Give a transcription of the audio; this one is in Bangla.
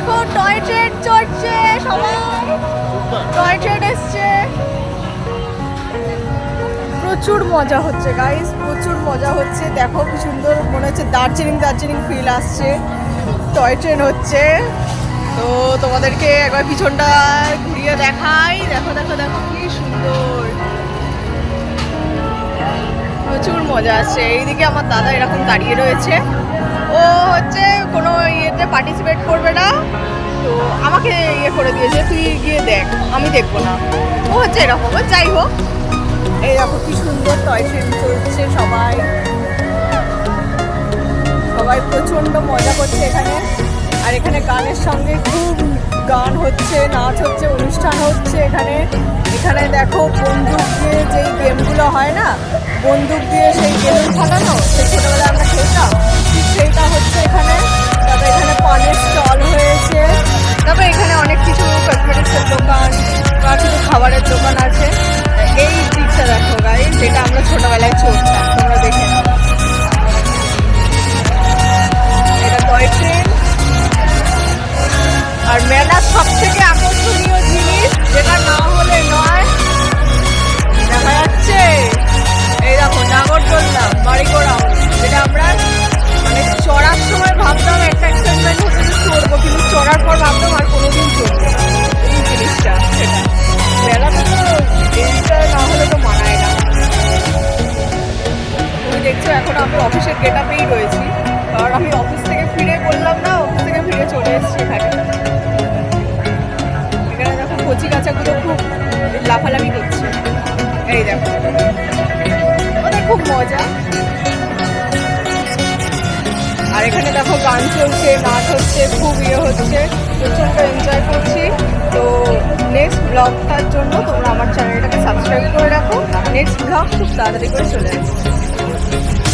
দেখো টয় ট্রেন চড়ছে সবাই, টয় ট্রেন এসছে, প্রচুর মজা হচ্ছে গাইস, প্রচুর মজা হচ্ছে। দেখো কি সুন্দর মনে হচ্ছে, দার্জিলিং দার্জিলিং ফিল আসছে, টয় ট্রেন হচ্ছে। তো তোমাদেরকে একবার পিছনটা ঘুরিয়ে দেখাই, দেখো দেখো দেখো কি সুন্দর, প্রচুর মজা আসছে। এইদিকে আমার দাদা এরকম দাঁড়িয়ে রয়েছে, ও হচ্ছে কোনো ইয়েতে পার্টিসিপেট করবে না, তো আমাকে ইয়ে করে দিয়েছে তুই গিয়ে দেখ, আমি দেখবো না, ও হচ্ছে এরকম। যাই হোক, এই দেখো কি সুন্দর টয় ট্রেন চলছে, সবাই সবাই প্রচণ্ড মজা করছে এখানে। আর এখানে গানের সঙ্গে খুব গান হচ্ছে, নাচ হচ্ছে, অনুষ্ঠান হচ্ছে এখানে। এখানে দেখো বন্দুক দিয়ে যেই গেমগুলো হয় না, বন্দুক দিয়ে সেই বেলুন ফাটানো, সেই ছোটোবেলায় আমরা খেলতাম, সেইটা হচ্ছে এখানে। তারপরে এখানে পানের স্টল হয়েছে, তারপরে এখানে অনেক কিছু কসমেটিক্সের দোকান বা কিছু খাবারের দোকান আছে। এই দিকটা দেখো গাইস, যেটা আমরা ছোটোবেলায় চলতাম, তোমরা দেখে নাও। এটা টয় ট্রেন। আর মেলার সব থেকে আকর্ষণীয় জিনিস, যেটা না হলে নয়, দেখা যাচ্ছে এই দেখো নাগরদোলনা, মারিগোড়াউন, যেটা আমরা মানে চড়ার সময় ভাবতাম একটা এক্সাইটমেন্ট হতো যে চড়বো, কিন্তু চড়ার পর ভাবতাম আর কোনোদিন চড়বো না, এই জিনিসটা। সেটা মেলাটা তো এইটা না হলে তো মানায় না। তুমি দেখছো এখন আমি অফিসের গেট আপেই রয়েছি, কারণ আমি অফিস থেকে ফিরে বললাম না, অফিস থেকে ফিরে চলে এসেছি এখানে। এখানে দেখো কচি কাচাগুলো খুব লাফালাফি করছে, এই দেখো, ওদের খুব মজা। আর এখানে দেখো গান চলছে, নাচ হচ্ছে, খুব ইয়ে হচ্ছে, প্রচণ্ড এনজয় করছি। তো নেক্সট ব্লগটার জন্য তোমরা আমার চ্যানেলটাকে সাবস্ক্রাইব করে রাখো, নেক্সট ব্লগ খুব তাড়াতাড়ি করে চলে আসবে।